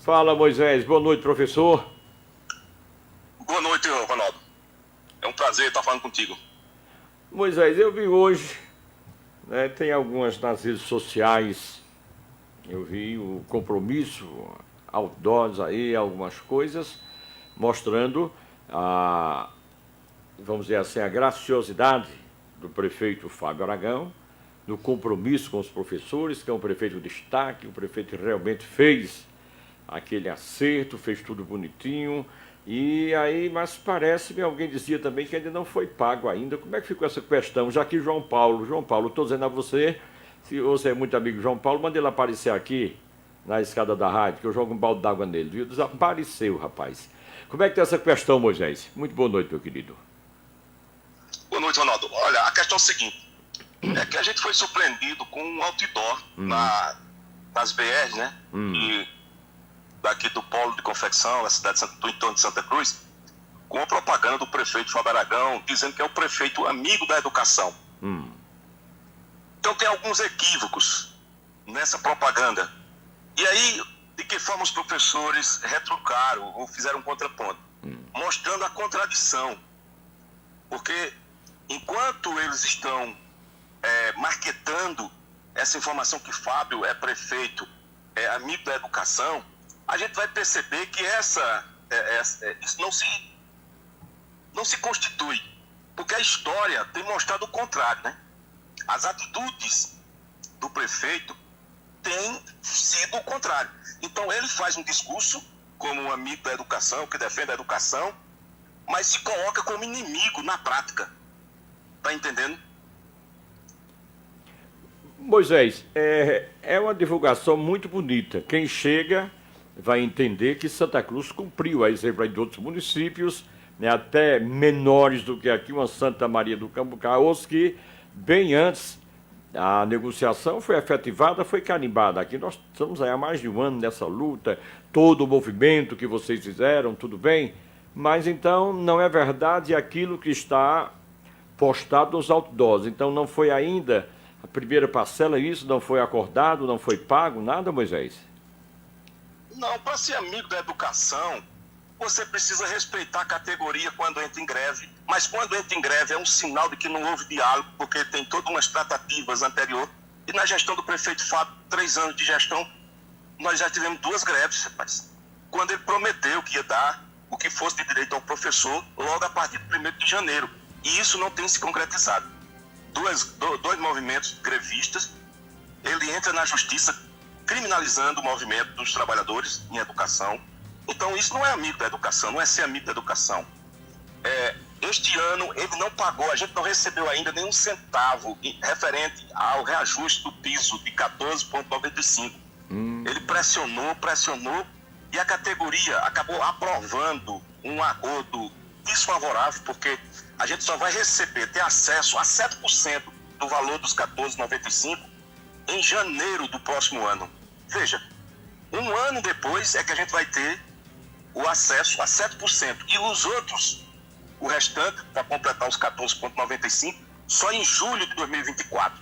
Fala, Moisés. Boa noite, professor. Boa noite, Ronaldo. É um prazer estar falando contigo. Moisés, eu vi hoje, né, tem algumas nas redes sociais, eu vi o compromisso, outdoors aí, algumas coisas, mostrando vamos dizer assim, a graciosidade do prefeito Fábio Aragão, no compromisso com os professores, que é um prefeito de destaque, o prefeito realmente fez aquele acerto, fez tudo bonitinho. E aí, mas parece-me, alguém dizia também que ainda não foi pago ainda. Como é que ficou essa questão? Já que João Paulo, estou dizendo a você, se você é muito amigo de João Paulo, manda ele aparecer aqui na escada da rádio, que eu jogo um balde d'água nele, viu? Desapareceu, rapaz. Como é que está essa questão, Moisés? Muito boa noite, meu querido. Boa noite, Ronaldo. Olha, a questão é a seguinte, é que a gente foi surpreendido com um outdoor nas BRs, né? E daqui do polo de confecção, da cidade do entorno de Santa Cruz, com a propaganda do prefeito Fábio Aragão, dizendo que é o prefeito amigo da educação. Então tem alguns equívocos nessa propaganda. E aí, de que forma os professores retrucaram ou fizeram um contraponto, mostrando a contradição. Porque enquanto eles estão marketando essa informação que Fábio é prefeito, é amigo da educação, a gente vai perceber que isso não se constitui, porque a história tem mostrado o contrário, né? As atitudes do prefeito têm sido o contrário. Então ele faz um discurso como um amigo da educação, que defende a educação, mas se coloca como inimigo na prática. Tá entendendo? Moisés, é uma divulgação muito bonita. Quem chega vai entender que Santa Cruz cumpriu, a exemplo de outros municípios, né, até menores do que aqui, uma Santa Maria do Cambucaós, que bem antes a negociação foi efetivada, foi carimbada. Aqui nós estamos aí há mais de um ano nessa luta, todo o movimento que vocês fizeram, tudo bem, mas então não é verdade aquilo que está postado nos outdoors. Então não foi ainda a primeira parcela, isso não foi acordado, não foi pago, nada, Moisés? Não, para ser amigo da educação, você precisa respeitar a categoria quando entra em greve, mas quando entra em greve é um sinal de que não houve diálogo, porque tem todas umas tratativas anteriores. E na gestão do prefeito Fábio, 3 anos de gestão, nós já tivemos 2 greves, rapaz. Quando ele prometeu que ia dar o que fosse de direito ao professor, logo a partir do 1º de janeiro. E isso não tem se concretizado. Dois movimentos grevistas, ele entra na justiça criminalizando o movimento dos trabalhadores em educação. Então isso não é amigo da educação, não é ser amigo da educação. Este ano ele não pagou, a gente não recebeu ainda nenhum centavo referente ao reajuste do piso de 14,95. Ele pressionou e a categoria acabou aprovando um acordo desfavorável, porque a gente só vai ter acesso a 7% do valor dos 14,95 em janeiro do próximo ano. Veja, um ano depois é que a gente vai ter o acesso a 7%. E os outros, o restante, para completar os 14,95, só em julho de 2024.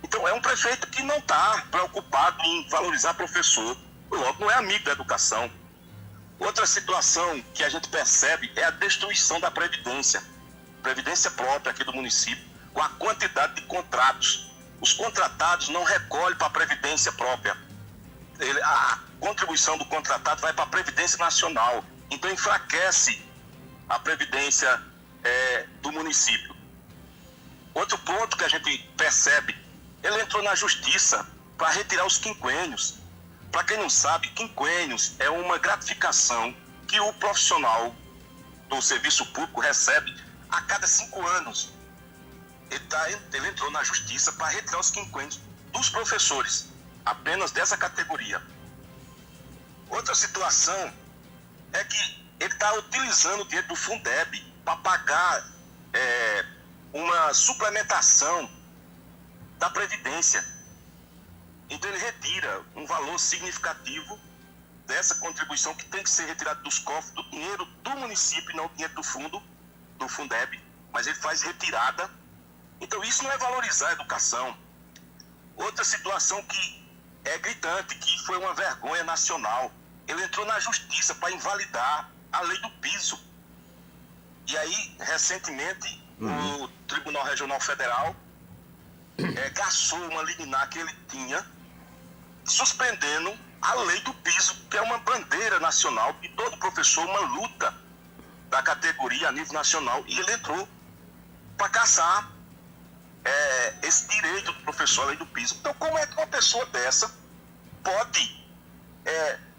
Então é um prefeito que não está preocupado em valorizar professor, logo não é amigo da educação. Outra situação que a gente percebe é a destruição da previdência própria aqui do município, com a quantidade de contratos. Os contratados não recolhem para a previdência própria. A contribuição do contratado vai para a Previdência Nacional. Então enfraquece a Previdência do município. Outro ponto que a gente percebe, ele entrou na justiça para retirar os quinquênios. Para quem não sabe, quinquênios é uma gratificação que o profissional do serviço público recebe a cada 5 anos. Ele entrou na justiça para retirar os quinquênios dos professores, apenas dessa categoria. Outra situação é que ele está utilizando o dinheiro do Fundeb para pagar uma suplementação da Previdência. Então ele retira um valor significativo dessa contribuição que tem que ser retirada dos cofres, do dinheiro do município e não do dinheiro do Fundeb, mas ele faz retirada. Então isso não é valorizar a educação. Outra situação que é gritante, que foi uma vergonha nacional, ele entrou na justiça para invalidar a lei do piso. E aí, recentemente, o Tribunal Regional Federal cassou uma liminar que ele tinha, suspendendo a lei do piso, que é uma bandeira nacional de todo professor, uma luta da categoria a nível nacional, e ele entrou para cassar esse direito do professor à lei do piso. Então, como é que uma pessoa dessa pode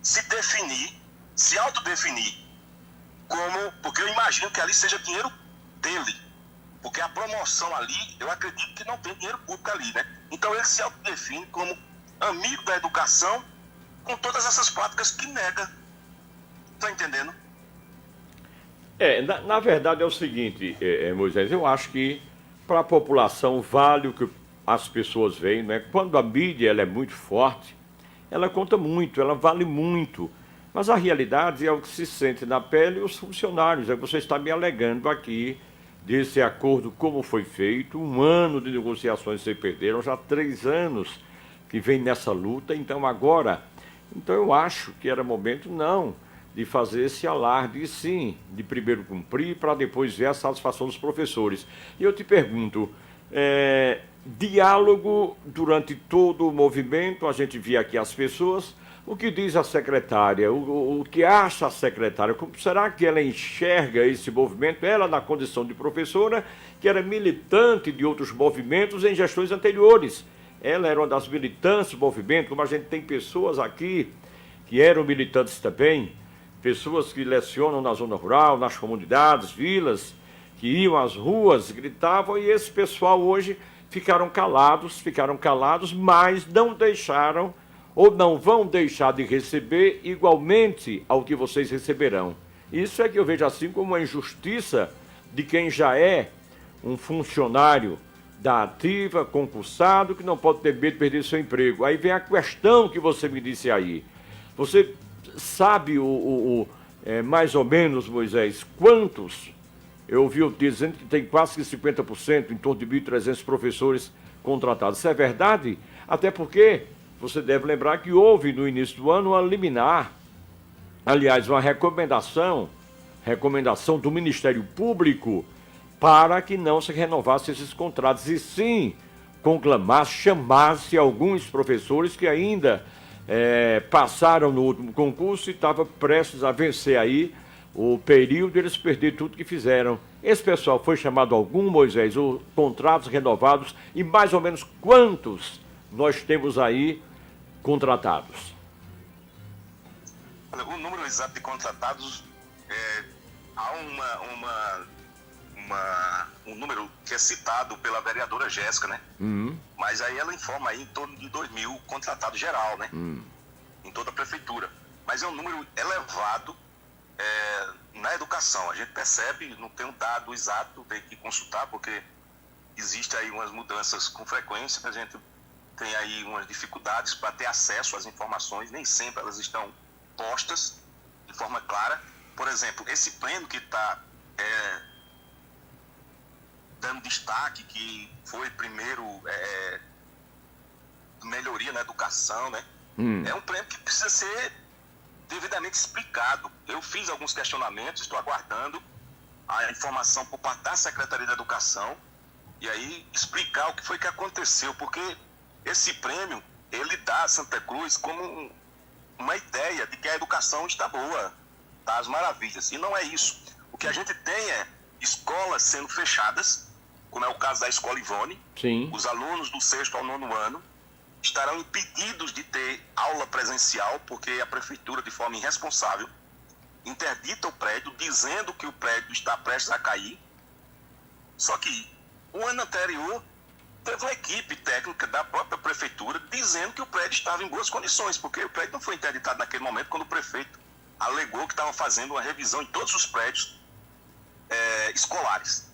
se definir, se autodefinir como... Porque eu imagino que ali seja dinheiro dele, porque a promoção ali, eu acredito que não tem dinheiro público ali, né? Então ele se autodefine como amigo da educação, com todas essas práticas que nega. Tá entendendo? Na verdade é o seguinte, Moisés, eu acho que para a população vale o que as pessoas veem, né? Quando a mídia ela é muito forte, ela conta muito, ela vale muito. Mas a realidade é o que se sente na pele os funcionários. Você está me alegando aqui desse acordo como foi feito, 1 ano de negociações se perderam, já 3 anos que vem nessa luta, então eu acho que era momento não de fazer esse alarde, e sim, de primeiro cumprir para depois ver a satisfação dos professores. E eu te pergunto, diálogo durante todo o movimento, a gente via aqui as pessoas, o que diz a secretária, o que acha a secretária, como será que ela enxerga esse movimento, ela na condição de professora, que era militante de outros movimentos em gestões anteriores. Ela era uma das militantes do movimento, como a gente tem pessoas aqui que eram militantes também, pessoas que lecionam na zona rural, nas comunidades, vilas, que iam às ruas, gritavam, e esse pessoal hoje ficaram calados, mas não deixaram, ou não vão deixar de receber igualmente ao que vocês receberão. Isso é que eu vejo assim como uma injustiça de quem já é um funcionário da ativa, concursado, que não pode ter medo de perder seu emprego. Aí vem a questão que você me disse aí. Você sabe mais ou menos, Moisés, quantos? Eu ouvi dizendo que tem quase que 50%, em torno de 1.300 professores contratados. Isso é verdade? Até porque você deve lembrar que houve no início do ano uma liminar, aliás, uma recomendação do Ministério Público para que não se renovasse esses contratos, e sim conclamasse, chamasse alguns professores que ainda passaram no último concurso e estavam prestes a vencer aí o período, eles perderam tudo que fizeram. Esse pessoal foi chamado algum, Moisés, ou contratos renovados, e mais ou menos quantos nós temos aí contratados? O número exato de contratados, há um número que é citado pela vereadora Jéssica, né? Mas aí ela informa aí em torno de 2.000 contratados geral, né? Em toda a prefeitura. Mas é um número elevado na educação. A gente percebe, não tem um dado exato, tem que consultar, porque existe aí umas mudanças com frequência, a gente tem aí umas dificuldades para ter acesso às informações, nem sempre elas estão postas de forma clara. Por exemplo, esse prêmio que está dando destaque, que foi primeiro melhoria na educação, né? É um prêmio que precisa ser devidamente explicado. Eu fiz alguns questionamentos, estou aguardando a informação por parte da Secretaria da Educação, e aí explicar o que foi que aconteceu, porque esse prêmio, ele dá a Santa Cruz como uma ideia de que a educação está boa, está às maravilhas, e não é isso. O que a gente tem é escolas sendo fechadas, como é o caso da Escola Ivone. Sim. Os alunos do 6º ao 9º ano estarão impedidos de ter aula presencial, porque a prefeitura, de forma irresponsável, interdita o prédio, dizendo que o prédio está prestes a cair. Só que o ano anterior teve uma equipe técnica da própria prefeitura dizendo que o prédio estava em boas condições, porque o prédio não foi interditado naquele momento, quando o prefeito alegou que estava fazendo uma revisão em todos os prédios escolares.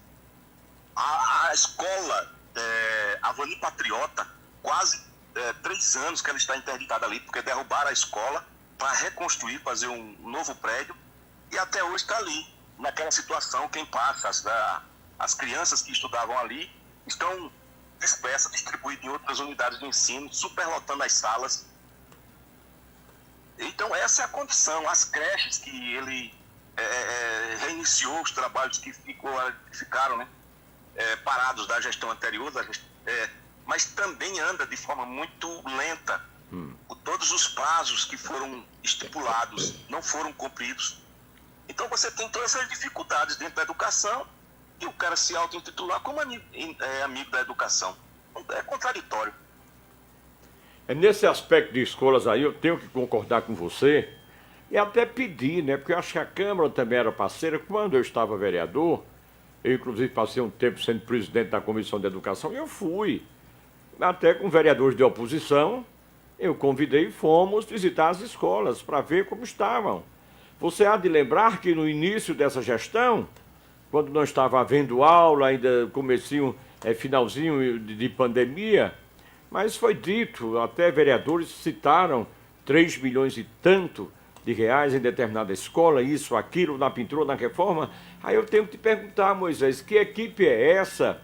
A escola Avani Patriota, quase 3 anos que ela está interditada ali, porque derrubaram a escola para reconstruir, fazer um novo prédio, e até hoje está ali, naquela situação. Quem passa, as crianças que estudavam ali estão dispersas, distribuídas em outras unidades de ensino, superlotando as salas. Então essa é a condição. As creches que ele reiniciou os trabalhos que ficaram, né, parados da gestão anterior, mas também anda de forma muito lenta. Todos os prazos que foram estipulados não foram cumpridos. Então você tem todas essas dificuldades dentro da educação e o cara se auto-intitular como amigo da educação. É contraditório. Nesse aspecto de escolas aí, eu tenho que concordar com você e até pedir, né? Porque eu acho que a Câmara também era parceira. Quando eu estava vereador, eu inclusive passei um tempo sendo presidente da Comissão de Educação, e eu fui, até com vereadores de oposição, eu convidei e fomos visitar as escolas para ver como estavam. Você há de lembrar que no início dessa gestão, quando não estava havendo aula, ainda comecinho, finalzinho de pandemia, mas foi dito, até vereadores citaram 3 milhões e tanto de reais em determinada escola, isso, aquilo, na pintura, na reforma. Aí eu tenho que te perguntar, Moisés, que equipe é essa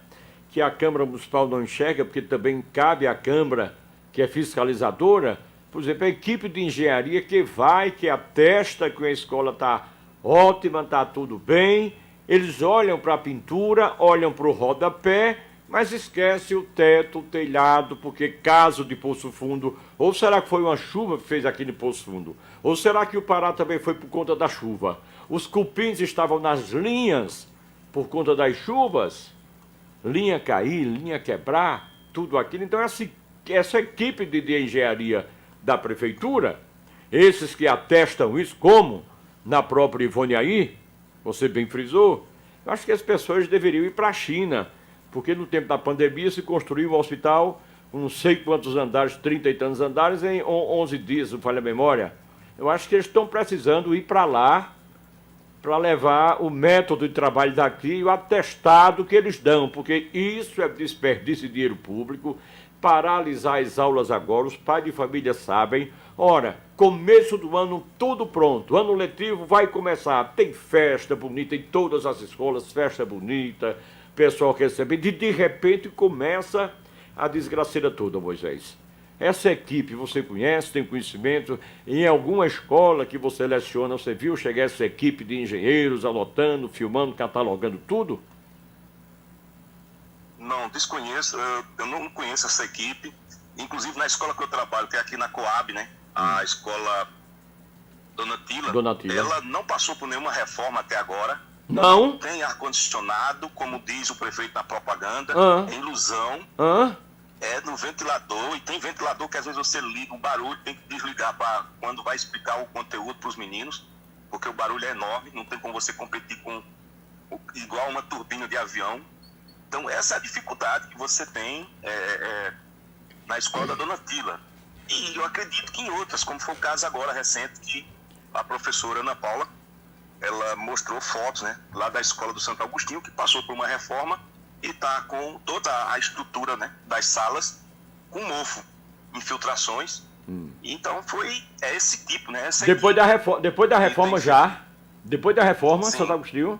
que a Câmara Municipal não enxerga, porque também cabe à Câmara, que é fiscalizadora, por exemplo, a equipe de engenharia que atesta que a escola está ótima, está tudo bem, eles olham para a pintura, olham para o rodapé, mas esquece o teto, o telhado, porque caso de Poço Fundo, ou será que foi uma chuva que fez aqui no Poço Fundo? Ou será que o Pará também foi por conta da chuva? Os cupins estavam nas linhas por conta das chuvas? Linha cair, linha quebrar, tudo aquilo. Então essa equipe de engenharia da prefeitura, esses que atestam isso, como na própria Ivoniaí, você bem frisou, eu acho que as pessoas deveriam ir para a China, porque no tempo da pandemia se construiu um hospital, não sei quantos andares, 30 e tantos andares, em 11 dias, não falha a memória. Eu acho que eles estão precisando ir para lá, para levar o método de trabalho daqui e o atestado que eles dão, porque isso é desperdício de dinheiro público, paralisar as aulas agora, os pais de família sabem. Ora, começo do ano, tudo pronto, ano letivo vai começar, tem festa bonita em todas as escolas, festa bonita, pessoal recebendo, e de repente começa a desgraceira toda, Moisés. Essa equipe você conhece, tem conhecimento, em alguma escola que você leciona, você viu chegar essa equipe de engenheiros anotando, filmando, catalogando tudo? Não, desconheço, eu não conheço essa equipe. Inclusive na escola que eu trabalho, que é aqui na Coab, né? A escola Dona Tila, ela não passou por nenhuma reforma até agora. Não? Tem ar-condicionado, como diz o prefeito na propaganda, é ilusão. É no ventilador, e tem ventilador que às vezes você liga o barulho, tem que desligar quando vai explicar o conteúdo para os meninos, porque o barulho é enorme, não tem como você competir com igual uma turbina de avião. Então essa é a dificuldade que você tem na escola da Dona Tila. E eu acredito que em outras, como foi o caso agora recente, que a professora Ana Paula, ela mostrou fotos, né, lá da escola do Santo Agostinho, que passou por uma reforma e está com toda a estrutura, né, das salas com mofo, infiltrações. Então foi esse tipo, né? Depois da reforma já? Depois da reforma, sim. Santo Agostinho?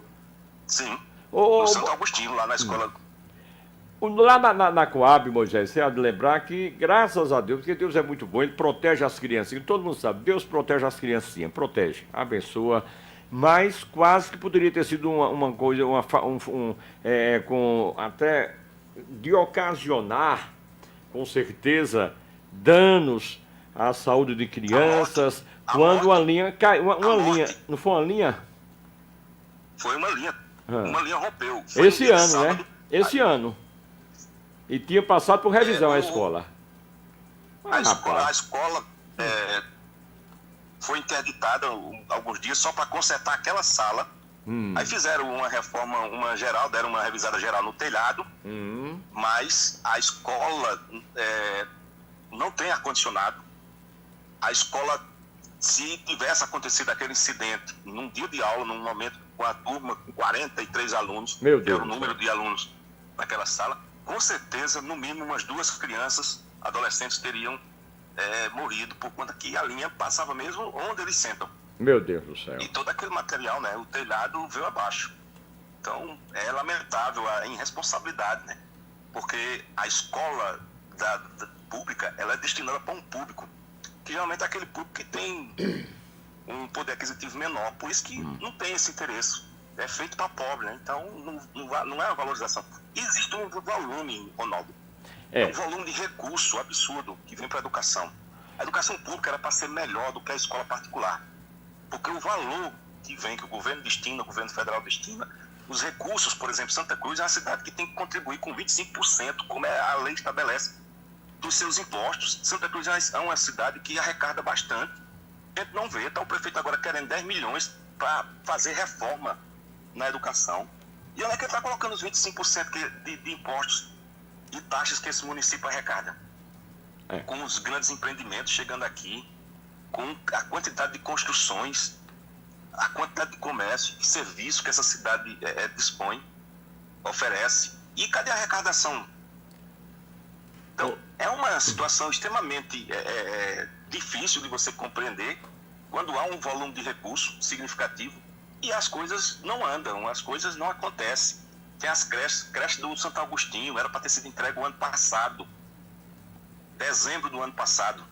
Sim. No Santo Agostinho, lá na escola. Lá na Coab, Moisés, você há de lembrar que, graças a Deus, porque Deus é muito bom, Ele protege as criancinhas, todo mundo sabe, Deus protege as criancinhas, protege, abençoa, mas quase que poderia ter sido uma coisa, com até de ocasionar, com certeza, danos à saúde de crianças, quando uma linha cai, uma linha, não foi uma linha? Foi uma linha rompeu. Esse ano, sábado, né? Esse ano. E tinha passado por revisão a escola. A escola foi interditada alguns dias só para consertar aquela sala. Aí fizeram uma reforma, uma geral, deram uma revisada geral no telhado, mas a escola não tem ar-condicionado. A escola, se tivesse acontecido aquele incidente num dia de aula, num momento com a turma com 43 alunos, que era o número de alunos naquela sala, com certeza, no mínimo, umas 2 crianças, adolescentes, teriam morrido, por conta que a linha passava mesmo onde eles sentam. Meu Deus do céu. E todo aquele material, né, o telhado veio abaixo. Então, é lamentável a irresponsabilidade, né? Porque a escola pública, ela é destinada para um público que geralmente é aquele público que tem um poder aquisitivo menor. Por isso que não tem esse interesse. É feito para pobre, né? Então não é uma valorização. Existe um volume, Ronaldo. Um volume de recurso absurdo que vem para a educação. A educação pública era para ser melhor do que a escola particular. Porque o valor que vem, que o governo destina, o governo federal destina, os recursos, por exemplo, Santa Cruz é uma cidade que tem que contribuir com 25%, como a lei estabelece, dos seus impostos. Santa Cruz é uma cidade que arrecada bastante. A gente não vê, está o prefeito agora querendo 10 milhões para fazer reforma na educação. E onde é que ele está colocando os 25% de impostos e taxas que esse município arrecada? Com os grandes empreendimentos chegando aqui, com a quantidade de construções, a quantidade de comércio e serviço que essa cidade dispõe, oferece. E cadê a arrecadação? Então, é uma situação extremamente difícil de você compreender quando há um volume de recurso significativo e as coisas não andam, as coisas não acontecem. Tem as creches do Santo Agostinho, era para ter sido entregue o ano passado, dezembro do ano passado.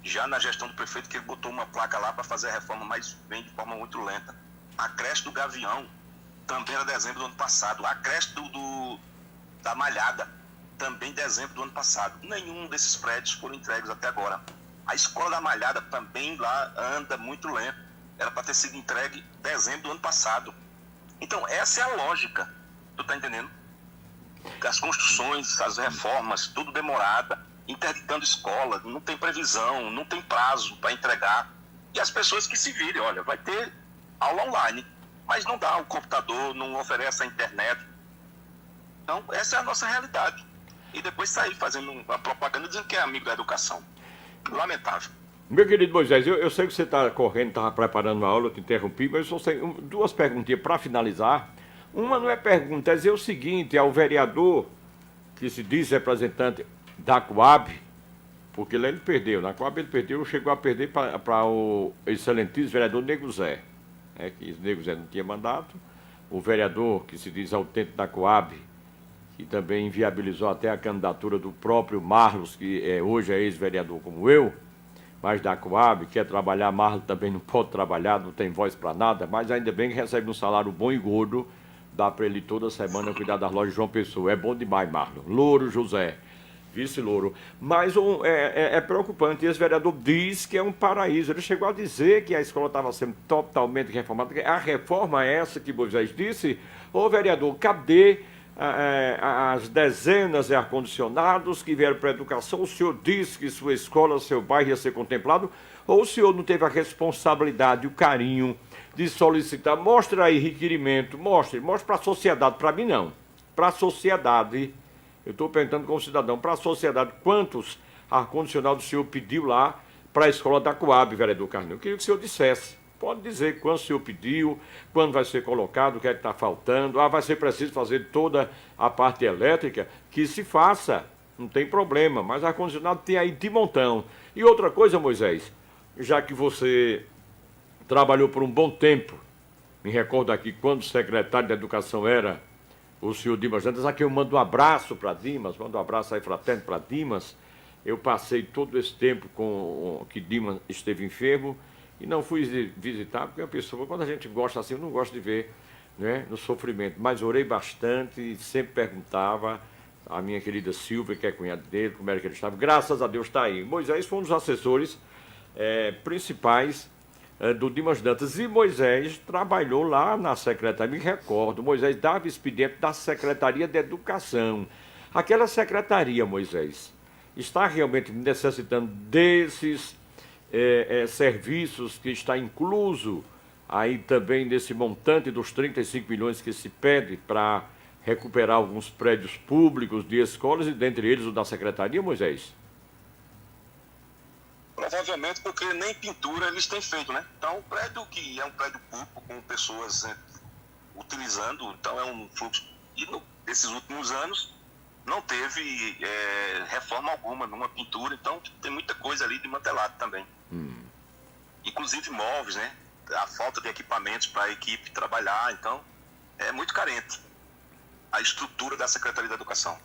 Já na gestão do prefeito, que ele botou uma placa lá para fazer a reforma, mas vem de forma muito lenta. A creche do Gavião também era dezembro do ano passado. A creche da Malhada também dezembro do ano passado. Nenhum desses prédios foram entregues até agora. A escola da Malhada também lá anda muito lento. Era para ter sido entregue dezembro do ano passado. Então, essa é a lógica. Tu tá entendendo? As construções, as reformas, tudo demorada, interditando escola, não tem previsão, não tem prazo para entregar. E as pessoas que se virem, olha, vai ter aula online, mas não dá o computador, não oferece a internet. Então, essa é a nossa realidade. E depois sair fazendo uma propaganda dizendo que é amigo da educação. Lamentável. Meu querido Moisés, eu sei que você está correndo, estava preparando uma aula, eu te interrompi, mas eu só tenho duas perguntinhas para finalizar. Uma não é pergunta, é dizer o seguinte, ao vereador que se diz representante da Coab, porque lá ele perdeu, na Coab ele perdeu, chegou a perder para o excelentíssimo vereador Nego Zé, que Nego Zé não tinha mandato, o vereador que se diz autêntico da Coab, que também inviabilizou até a candidatura do próprio Marlos, que hoje é ex-vereador como eu, mas da Coab, quer trabalhar, Marlos também não pode trabalhar, não tem voz para nada, mas ainda bem que recebe um salário bom e gordo, dá para ele toda semana cuidar das lojas de João Pessoa. É bom demais, Marlon. Louro José, vice-louro. Mas é preocupante. Esse vereador diz que é um paraíso. Ele chegou a dizer que a escola estava sendo totalmente reformada. A reforma é essa que Moisés disse? Ô, vereador, cadê as dezenas de ar-condicionados que vieram para a educação? O senhor disse que sua escola, seu bairro ia ser contemplado? Ou o senhor não teve a responsabilidade, o carinho de solicitar? Mostre aí requerimento, mostre para a sociedade, para mim não, para a sociedade, eu estou perguntando como cidadão, para a sociedade, quantos ar-condicionados o senhor pediu lá para a escola da Coab, vereador Carneiro? Eu queria que o senhor dissesse, pode dizer quanto o senhor pediu, quando vai ser colocado, o que é que está faltando, vai ser preciso fazer toda a parte elétrica, que se faça, não tem problema, mas ar-condicionado tem aí de montão. E outra coisa, Moisés, já que você trabalhou por um bom tempo, me recordo aqui quando o secretário de Educação era o senhor Dimas Dantas, aqui eu mando um abraço para Dimas, mando um abraço aí fraterno para Dimas. Eu passei todo esse tempo com que Dimas esteve enfermo e não fui visitar, porque é uma pessoa, quando a gente gosta assim, eu não gosto de ver, né, no sofrimento, mas orei bastante e sempre perguntava a minha querida Silvia, que é cunhada dele, como era que ele estava. Graças a Deus está aí. Moisés foi um dos assessores principais do Dimas Dantas, e Moisés trabalhou lá na secretaria, me recordo, Moisés dava expediente da Secretaria de Educação. Aquela secretaria, Moisés, está realmente necessitando desses serviços que está incluso aí também nesse montante dos 35 milhões que se pede para recuperar alguns prédios públicos de escolas, e dentre eles o da secretaria, Moisés? Provavelmente porque nem pintura eles têm feito, né? Então, o prédio que é um prédio público, com pessoas utilizando, então é um fluxo. E nesses últimos anos não teve reforma alguma, numa pintura, então tem muita coisa ali desmantelada também. Inclusive móveis, né? A falta de equipamentos para a equipe trabalhar, então é muito carente a estrutura da Secretaria da Educação.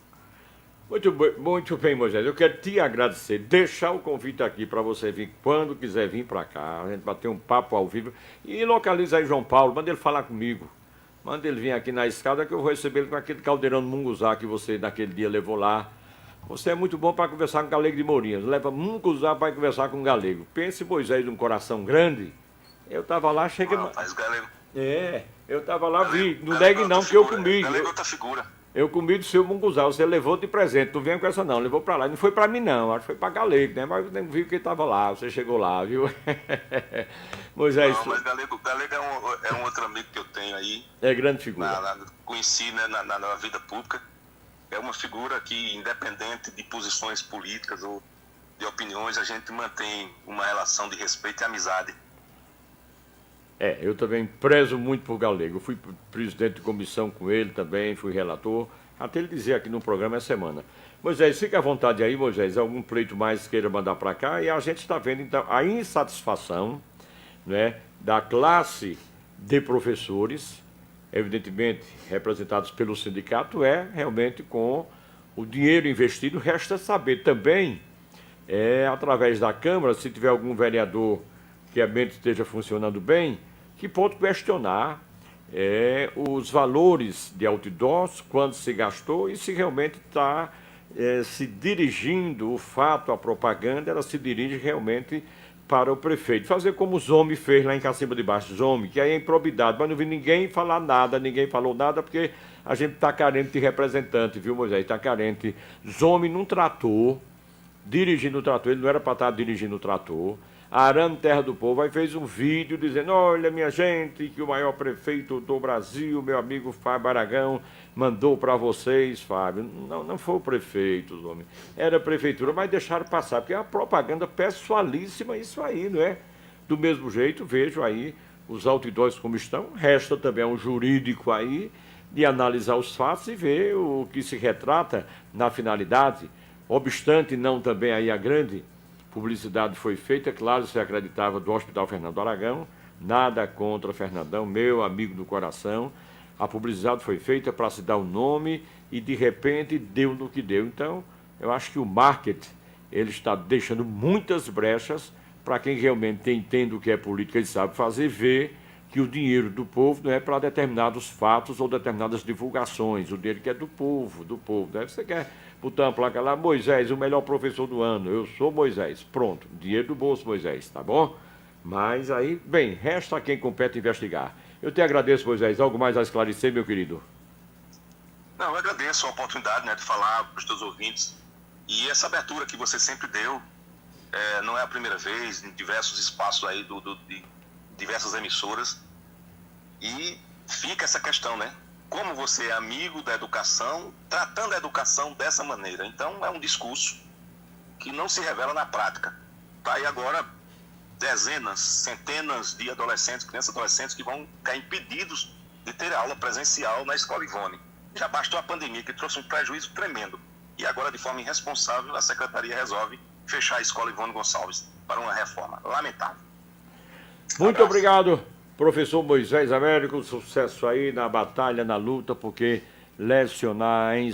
Muito bem, Moisés. Eu quero te agradecer, deixar o convite aqui para você vir quando quiser vir para cá, a gente bater um papo ao vivo e localiza aí João Paulo, manda ele falar comigo. Manda ele vir aqui na escada que eu vou receber ele com aquele caldeirão de munguzá que você naquele dia levou lá. Você é muito bom para conversar com o galego de Mourinhas. Leva munguzá para conversar com o galego. Pense, Moisés, num coração grande. Eu estava lá, chega... Rapaz, galego... eu estava lá, vi. Não galego negue não, outra que eu figura, comi. Galego é outra figura. Eu comi do seu munguzá, você levou de presente, não venha com essa não, levou para lá. Não foi para mim não, acho que foi para galego, né? Mas eu nem vi que estava lá, você chegou lá, viu? Moisés... Não, mas galego é um outro amigo que eu tenho aí. É grande figura. Conheci, né, na vida pública. É uma figura que, independente de posições políticas ou de opiniões, a gente mantém uma relação de respeito e amizade. Eu também prezo muito por galego. Eu fui presidente de comissão com ele também, fui relator. Até ele dizer aqui no programa essa semana. Moisés, fica à vontade aí, Moisés. Algum pleito mais queira mandar para cá. E a gente está vendo, então, a insatisfação, né, da classe de professores, evidentemente representados pelo sindicato, realmente com o dinheiro investido. Resta saber também, através da Câmara, se tiver algum vereador que a mente esteja funcionando bem, que pode questionar os valores de outdoors, quanto se gastou e se realmente está se dirigindo, o fato, a propaganda, ela se dirige realmente para o prefeito. Fazer como o Zomi fez lá em Cacimba de Baixo, Zomi, que aí é improbidade, mas não vi ninguém falar nada, ninguém falou nada, porque a gente está carente de representante, viu, Moisés? Está carente. Zomi num trator, dirigindo o trator, ele não era para estar dirigindo o trator, arando terra do povo, aí fez um vídeo dizendo: olha, minha gente, que o maior prefeito do Brasil, meu amigo Fábio Aragão, mandou para vocês, Fábio. Não foi o prefeito, homem. Era a prefeitura, mas deixaram passar, porque é uma propaganda pessoalíssima isso aí, não é? Do mesmo jeito, vejo aí os outdoors como estão, resta também um jurídico aí de analisar os fatos e ver o que se retrata na finalidade, obstante não também aí a grande publicidade foi feita, claro, se acreditava do Hospital Fernando Aragão, nada contra Fernandão, meu amigo do coração. A publicidade foi feita para se dar o nome e, de repente, deu no que deu. Então, eu acho que o marketing ele está deixando muitas brechas para quem realmente entende o que é política e sabe fazer, ver que o dinheiro do povo não é para determinados fatos ou determinadas divulgações. O dinheiro que é do povo, né? Você quer botar uma placa lá, Moisés, o melhor professor do ano, eu sou Moisés. Pronto, dinheiro do bolso, Moisés, tá bom? Mas aí, bem, resta a quem compete investigar. Eu te agradeço, Moisés. Algo mais a esclarecer, meu querido? Não, eu agradeço a oportunidade, né, de falar para os teus ouvintes. E essa abertura que você sempre deu, não é a primeira vez, em diversos espaços aí de diversas emissoras. E fica essa questão, né? Como você é amigo da educação, tratando a educação dessa maneira. Então, é um discurso que não se revela na prática. Tá aí agora dezenas, centenas de adolescentes, crianças e adolescentes que vão ficar impedidos de ter aula presencial na Escola Ivone. Já bastou a pandemia, que trouxe um prejuízo tremendo. E agora, de forma irresponsável, a Secretaria resolve fechar a Escola Ivone Gonçalves para uma reforma. Lamentável. Muito obrigado, professor Moisés Américo. Sucesso aí na batalha, na luta, porque lecionar em